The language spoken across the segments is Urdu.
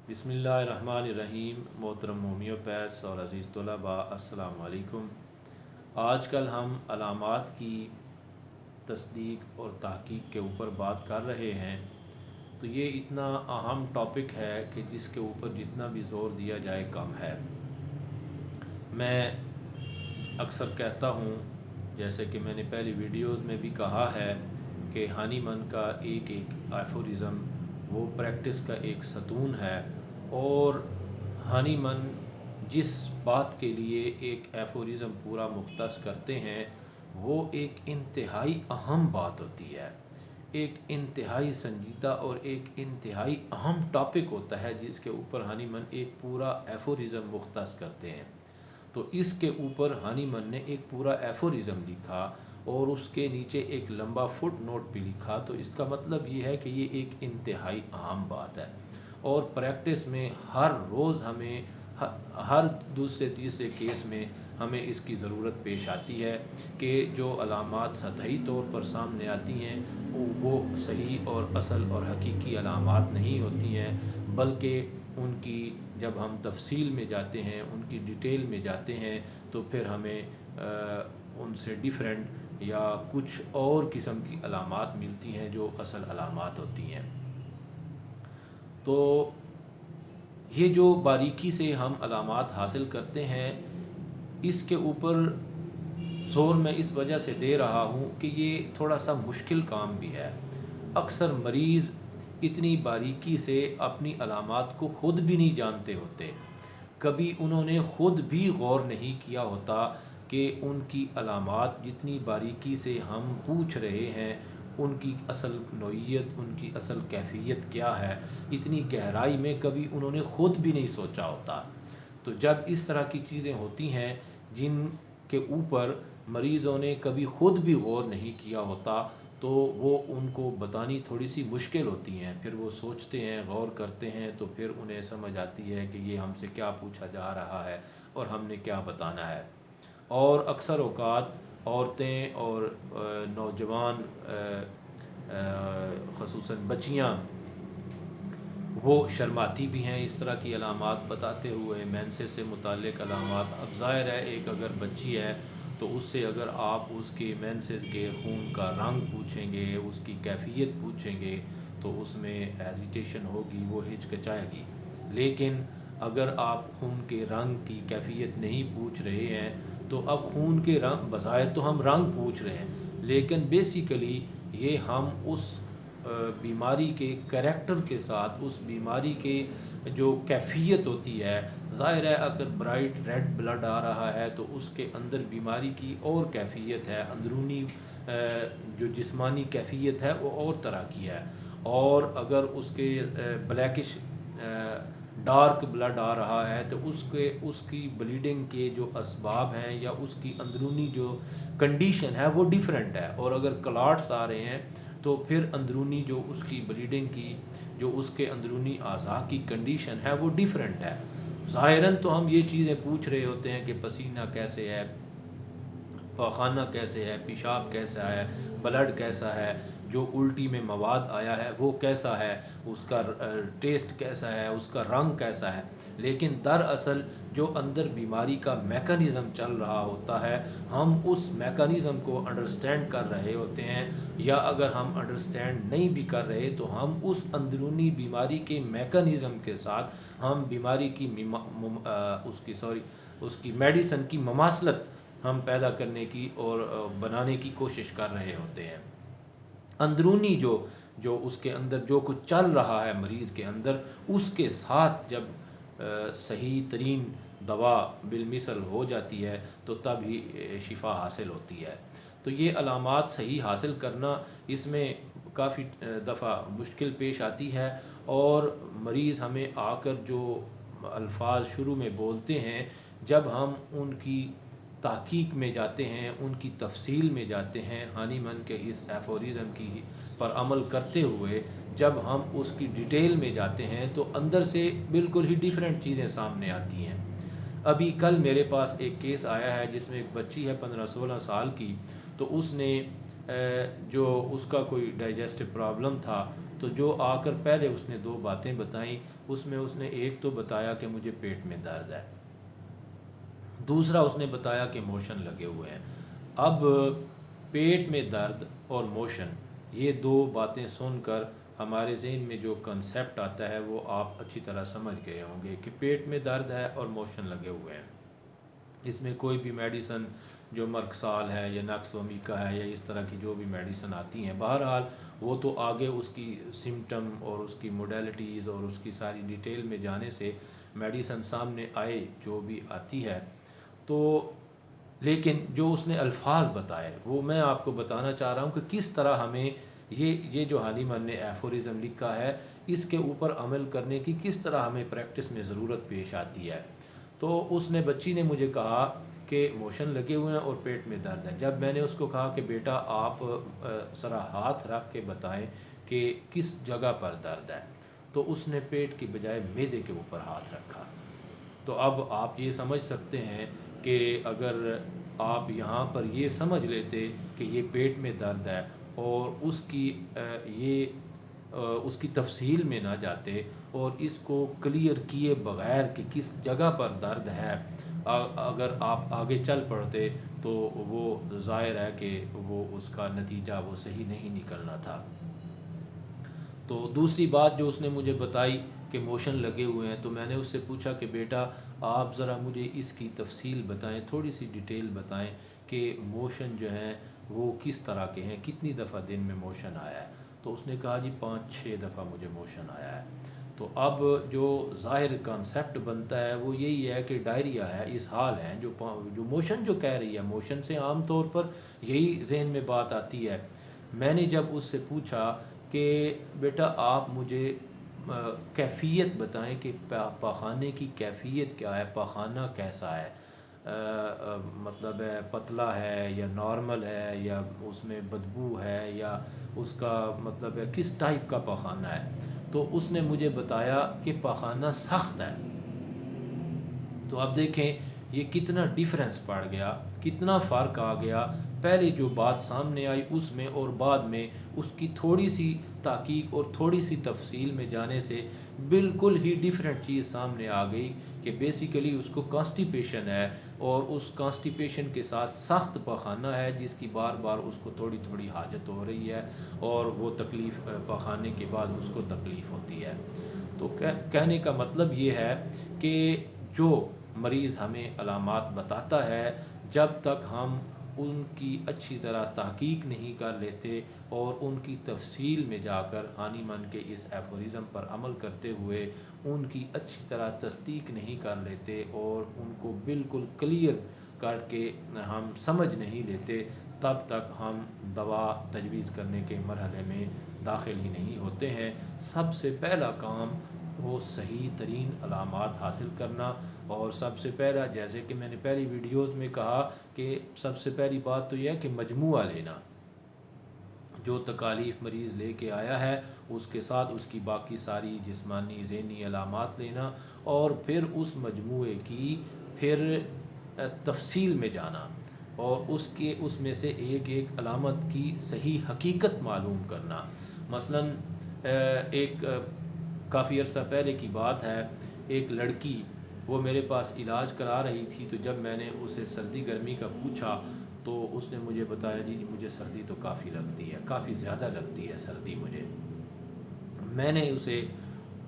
بسم اللہ الرحمن الرحیم۔ محترم ہومیوپیتھس اور عزیز طلباء، السلام علیکم۔ آج کل ہم علامات کی تصدیق اور تحقیق کے اوپر بات کر رہے ہیں، تو یہ اتنا اہم ٹاپک ہے کہ جس کے اوپر جتنا بھی زور دیا جائے کم ہے۔ میں اکثر کہتا ہوں، جیسے کہ میں نے پہلی ویڈیوز میں بھی کہا ہے، کہ ہانی من کا ایک ایفورزم وہ پریکٹس کا ایک ستون ہے، اور ہانی من جس بات کے لیے ایک ایفورزم پورا مختص کرتے ہیں وہ ایک انتہائی اہم بات ہوتی ہے، ایک انتہائی سنجیدہ اور ایک انتہائی اہم ٹاپک ہوتا ہے جس کے اوپر ہانی من ایک پورا ایفورزم مختص کرتے ہیں۔ تو اس کے اوپر ہانی من نے ایک پورا ایفورزم لکھا اور اس کے نیچے ایک لمبا فٹ نوٹ بھی لکھا، تو اس کا مطلب یہ ہے کہ یہ ایک انتہائی اہم بات ہے، اور پریکٹس میں ہر روز ہمیں ہر دوسرے تیسرے کیس میں ہمیں اس کی ضرورت پیش آتی ہے کہ جو علامات سطحی طور پر سامنے آتی ہیں وہ صحیح اور اصل اور حقیقی علامات نہیں ہوتی ہیں، بلکہ ان کی جب ہم تفصیل میں جاتے ہیں، ان کی ڈیٹیل میں جاتے ہیں، تو پھر ہمیں ان سے ڈیفرنٹ یا کچھ اور قسم کی علامات ملتی ہیں جو اصل علامات ہوتی ہیں۔ تو یہ جو باریکی سے ہم علامات حاصل کرتے ہیں، اس کے اوپر زور میں اس وجہ سے دے رہا ہوں کہ یہ تھوڑا سا مشکل کام بھی ہے۔ اکثر مریض اتنی باریکی سے اپنی علامات کو خود بھی نہیں جانتے ہوتے، کبھی انہوں نے خود بھی غور نہیں کیا ہوتا کہ ان کی علامات جتنی باریکی سے ہم پوچھ رہے ہیں ان کی اصل نوعیت، ان کی اصل کیفیت کیا ہے، اتنی گہرائی میں کبھی انہوں نے خود بھی نہیں سوچا ہوتا۔ تو جب اس طرح کی چیزیں ہوتی ہیں جن کے اوپر مریضوں نے کبھی خود بھی غور نہیں کیا ہوتا، تو وہ ان کو بتانی تھوڑی سی مشکل ہوتی ہیں، پھر وہ سوچتے ہیں، غور کرتے ہیں، تو پھر انہیں سمجھ آتی ہے کہ یہ ہم سے کیا پوچھا جا رہا ہے اور ہم نے کیا بتانا ہے۔ اور اکثر اوقات عورتیں اور نوجوان خصوصاً بچیاں وہ شرماتی بھی ہیں اس طرح کی علامات بتاتے ہوئے، مینسس سے متعلق علامات۔ اب ظاہر ہے ایک اگر بچی ہے تو اس سے اگر آپ اس کے مینسس کے خون کا رنگ پوچھیں گے، اس کی کیفیت پوچھیں گے، تو اس میں ہیزیٹیشن ہوگی، وہ ہچکچائے گی۔ لیکن اگر آپ خون کے رنگ کی کیفیت نہیں پوچھ رہے ہیں، تو اب خون کے رنگ بظاہر تو ہم رنگ پوچھ رہے ہیں، لیکن بیسیکلی یہ ہم اس بیماری کے کریکٹر کے ساتھ، اس بیماری کے جو کیفیت ہوتی ہے، ظاہر ہے اگر برائٹ ریڈ بلڈ آ رہا ہے تو اس کے اندر بیماری کی اور کیفیت ہے، اندرونی جو جسمانی کیفیت ہے وہ اور طرح کی ہے، اور اگر اس کے بلیکش ڈارک بلڈ آ رہا ہے تو اس کی بلیڈنگ کے جو اسباب ہیں یا اس کی اندرونی جو کنڈیشن ہے وہ ڈیفرنٹ ہے، اور اگر کلاٹس آ رہے ہیں تو پھر اندرونی جو اس کی بلیڈنگ کی جو اس کے اندرونی اعضاء کی کنڈیشن ہے وہ ڈیفرنٹ ہے۔ ظاہراً تو ہم یہ چیزیں پوچھ رہے ہوتے ہیں کہ پسینہ کیسے ہے، پاخانہ کیسے ہے، پیشاب کیسا ہے، بلڈ کیسا ہے، جو الٹی میں مواد آیا ہے وہ کیسا ہے، اس کا ٹیسٹ کیسا ہے، اس کا رنگ کیسا ہے، لیکن دراصل جو اندر بیماری کا میکانزم چل رہا ہوتا ہے، ہم اس میکانزم کو انڈرسٹینڈ کر رہے ہوتے ہیں، یا اگر ہم انڈرسٹینڈ نہیں بھی کر رہے تو ہم اس اندرونی بیماری کے میکانزم کے ساتھ ہم بیماری کی اس کی میڈیسن کی مماثلت ہم پیدا کرنے کی اور بنانے کی کوشش کر رہے ہوتے ہیں۔ اندرونی جو اس کے اندر جو کچھ چل رہا ہے مریض کے اندر، اس کے ساتھ جب صحیح ترین دوا بالمثل ہو جاتی ہے تو تب ہی شفا حاصل ہوتی ہے۔ تو یہ علامات صحیح حاصل کرنا، اس میں کافی دفعہ مشکل پیش آتی ہے، اور مریض ہمیں آ کر جو الفاظ شروع میں بولتے ہیں، جب ہم ان کی تحقیق میں جاتے ہیں، ان کی تفصیل میں جاتے ہیں، ہانی من کے اس ایفورزم کی پر عمل کرتے ہوئے جب ہم اس کی ڈیٹیل میں جاتے ہیں تو اندر سے بالکل ہی ڈیفرنٹ چیزیں سامنے آتی ہیں۔ ابھی کل میرے پاس ایک کیس آیا ہے جس میں ایک بچی ہے 15-16 سال کی، تو اس نے جو اس کا کوئی ڈائجسٹو پرابلم تھا، تو جو آ کر پہلے اس نے 2 باتیں بتائیں، اس میں اس نے ایک تو بتایا کہ مجھے پیٹ میں درد ہے، دوسرا اس نے بتایا کہ موشن لگے ہوئے ہیں۔ اب پیٹ میں درد اور موشن، یہ 2 باتیں سن کر ہمارے ذہن میں جو کنسیپٹ آتا ہے وہ آپ اچھی طرح سمجھ گئے ہوں گے کہ پیٹ میں درد ہے اور موشن لگے ہوئے ہیں۔ اس میں کوئی بھی میڈیسن جو مرکسال ہے یا نقص ومیکا ہے یا اس طرح کی جو بھی میڈیسن آتی ہیں، بہرحال وہ تو آگے اس کی سمٹم اور اس کی موڈیلٹیز اور اس کی ساری ڈیٹیل میں جانے سے میڈیسن سامنے آئے جو بھی آتی ہے، تو لیکن جو اس نے الفاظ بتائے وہ میں آپ کو بتانا چاہ رہا ہوں کہ کس طرح ہمیں یہ جو حنیمن نے ایفورزم لکھا ہے اس کے اوپر عمل کرنے کی کس طرح ہمیں پریکٹس میں ضرورت پیش آتی ہے۔ تو اس نے بچی نے مجھے کہا کہ موشن لگے ہوئے ہیں اور پیٹ میں درد ہے۔ جب میں نے اس کو کہا کہ بیٹا آپ ذرا ہاتھ رکھ کے بتائیں کہ کس جگہ پر درد ہے، تو اس نے پیٹ کی بجائے معدے کے اوپر ہاتھ رکھا۔ تو اب آپ یہ سمجھ سکتے ہیں کہ اگر آپ یہاں پر یہ سمجھ لیتے کہ یہ پیٹ میں درد ہے اور اس کی اس کی تفصیل میں نہ جاتے اور اس کو کلیئر کیے بغیر کہ کس جگہ پر درد ہے اگر آپ آگے چل پڑتے تو وہ ظاہر ہے کہ وہ اس کا نتیجہ وہ صحیح نہیں نکلنا تھا۔ تو دوسری بات جو اس نے مجھے بتائی کہ موشن لگے ہوئے ہیں، تو میں نے اس سے پوچھا کہ بیٹا آپ ذرا مجھے اس کی تفصیل بتائیں، تھوڑی سی ڈیٹیل بتائیں کہ موشن جو ہیں وہ کس طرح کے ہیں، کتنی دفعہ دن میں موشن آیا ہے۔ تو اس نے کہا جی 5-6 دفعہ مجھے موشن آیا ہے۔ تو اب جو ظاہر کانسیپٹ بنتا ہے وہ یہی ہے کہ ڈائریا ہے، اسہال ہے، جو موشن جو کہہ رہی ہے، موشن سے عام طور پر یہی ذہن میں بات آتی ہے۔ میں نے جب اس سے پوچھا کہ بیٹا آپ مجھے کیفیت بتائیں کہ پاخانے کی کیفیت کیا ہے، پاخانہ کیسا ہے، مطلب ہے پتلا ہے یا نارمل ہے یا اس میں بدبو ہے یا اس کا مطلب ہے کس ٹائپ کا پاخانہ ہے، تو اس نے مجھے بتایا کہ پاخانہ سخت ہے۔ تو اب دیکھیں یہ کتنا ڈیفرنس پڑ گیا، کتنا فرق آ گیا پہلے جو بات سامنے آئی اس میں اور بعد میں اس کی تھوڑی سی تحقیق اور تھوڑی سی تفصیل میں جانے سے بالکل ہی ڈیفرنٹ چیز سامنے آ گئی کہ بیسیکلی اس کو کانسٹیپیشن ہے اور اس کانسٹیپیشن کے ساتھ سخت پاخانہ ہے جس کی بار بار اس کو تھوڑی تھوڑی حاجت ہو رہی ہے اور وہ تکلیف پاخانے کے بعد اس کو تکلیف ہوتی ہے۔ تو کہنے کا مطلب یہ ہے کہ جو مریض ہمیں علامات بتاتا ہے جب تک ہم ان کی اچھی طرح تحقیق نہیں کر لیتے اور ان کی تفصیل میں جا کر ہانیمن کے اس ایفورزم پر عمل کرتے ہوئے ان کی اچھی طرح تصدیق نہیں کر لیتے اور ان کو بالکل کلیئر کر کے ہم سمجھ نہیں لیتے، تب تک ہم دوا تجویز کرنے کے مرحلے میں داخل ہی نہیں ہوتے ہیں۔ سب سے پہلا کام وہ صحیح ترین علامات حاصل کرنا، اور سب سے پہلا جیسے کہ میں نے پہلی ویڈیوز میں کہا کہ سب سے پہلی بات تو یہ ہے کہ مجموعہ لینا، جو تکالیف مریض لے کے آیا ہے اس کے ساتھ اس کی باقی ساری جسمانی ذہنی علامات لینا، اور پھر اس مجموعے کی پھر تفصیل میں جانا اور اس میں سے ایک ایک علامت کی صحیح حقیقت معلوم کرنا۔ مثلا ایک کافی عرصہ پہلے کی بات ہے، ایک لڑکی وہ میرے پاس علاج کرا رہی تھی، تو جب میں نے اسے سردی گرمی کا پوچھا تو اس نے مجھے بتایا جی مجھے سردی تو کافی لگتی ہے، کافی زیادہ لگتی ہے سردی مجھے۔ میں نے اسے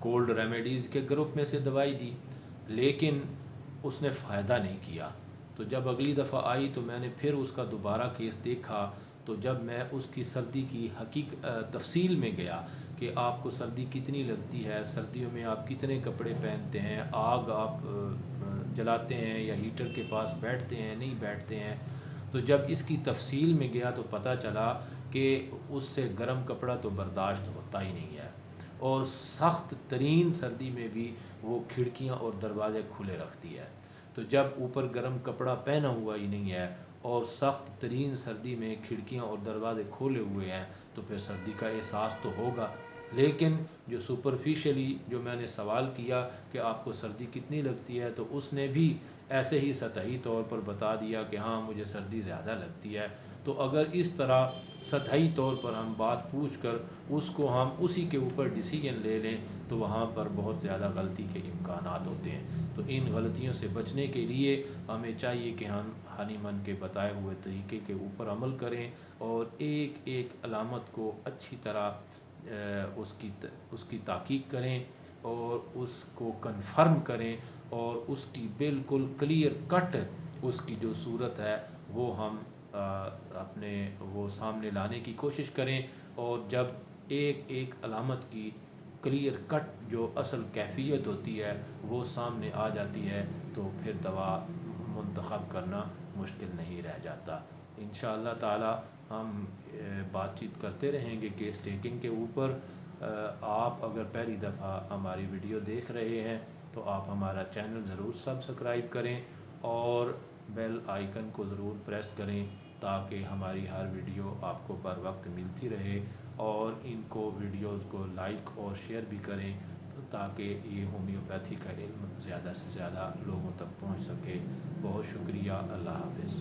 کولڈ ریمیڈیز کے گروپ میں سے دوائی دی لیکن اس نے فائدہ نہیں کیا۔ تو جب اگلی دفعہ آئی تو میں نے پھر اس کا دوبارہ کیس دیکھا، تو جب میں اس کی سردی کی تفصیل میں گیا کہ آپ کو سردی کتنی لگتی ہے، سردیوں میں آپ کتنے کپڑے پہنتے ہیں، آگ آپ جلاتے ہیں یا ہیٹر کے پاس بیٹھتے ہیں نہیں بیٹھتے ہیں، تو جب اس کی تفصیل میں گیا تو پتہ چلا کہ اس سے گرم کپڑا تو برداشت ہوتا ہی نہیں ہے، اور سخت ترین سردی میں بھی وہ کھڑکیاں اور دروازے کھلے رکھتی ہے۔ تو جب اوپر گرم کپڑا پہنا ہوا ہی نہیں ہے اور سخت ترین سردی میں کھڑکیاں اور دروازے کھولے ہوئے ہیں تو پھر سردی کا احساس تو ہوگا۔ لیکن جو سپرفیشلی جو میں نے سوال کیا کہ آپ کو سردی کتنی لگتی ہے، تو اس نے بھی ایسے ہی سطحی طور پر بتا دیا کہ ہاں مجھے سردی زیادہ لگتی ہے۔ تو اگر اس طرح سطحی طور پر ہم بات پوچھ کر اس کو ہم اسی کے اوپر ڈیسیجن لے لیں تو وہاں پر بہت زیادہ غلطی کے امکانات ہوتے ہیں۔ تو ان غلطیوں سے بچنے کے لیے ہمیں چاہیے کہ ہم ہانیمن کے بتائے ہوئے طریقے کے اوپر عمل کریں اور ایک ایک علامت کو اچھی طرح اس کی تحقیق کریں اور اس کو کنفرم کریں اور اس کی بالکل کلیئر کٹ اس کی جو صورت ہے وہ ہم اپنے وہ سامنے لانے کی کوشش کریں، اور جب ایک ایک علامت کی کلیئر کٹ جو اصل کیفیت ہوتی ہے وہ سامنے آ جاتی ہے تو پھر دوا منتخب کرنا مشکل نہیں رہ جاتا۔ انشاءاللہ تعالی ہم بات چیت کرتے رہیں گے کیس ٹیکنگ کے اوپر۔ آپ اگر پہلی دفعہ ہماری ویڈیو دیکھ رہے ہیں تو آپ ہمارا چینل ضرور سبسکرائب کریں اور بیل آئیکن کو ضرور پریس کریں تاکہ ہماری ہر ویڈیو آپ کو بر وقت ملتی رہے، اور ان کو ویڈیوز کو لائک اور شیئر بھی کریں تاکہ یہ ہومیوپیتھی کا علم زیادہ سے زیادہ لوگوں تک پہنچ سکے۔ بہت شکریہ، اللہ حافظ۔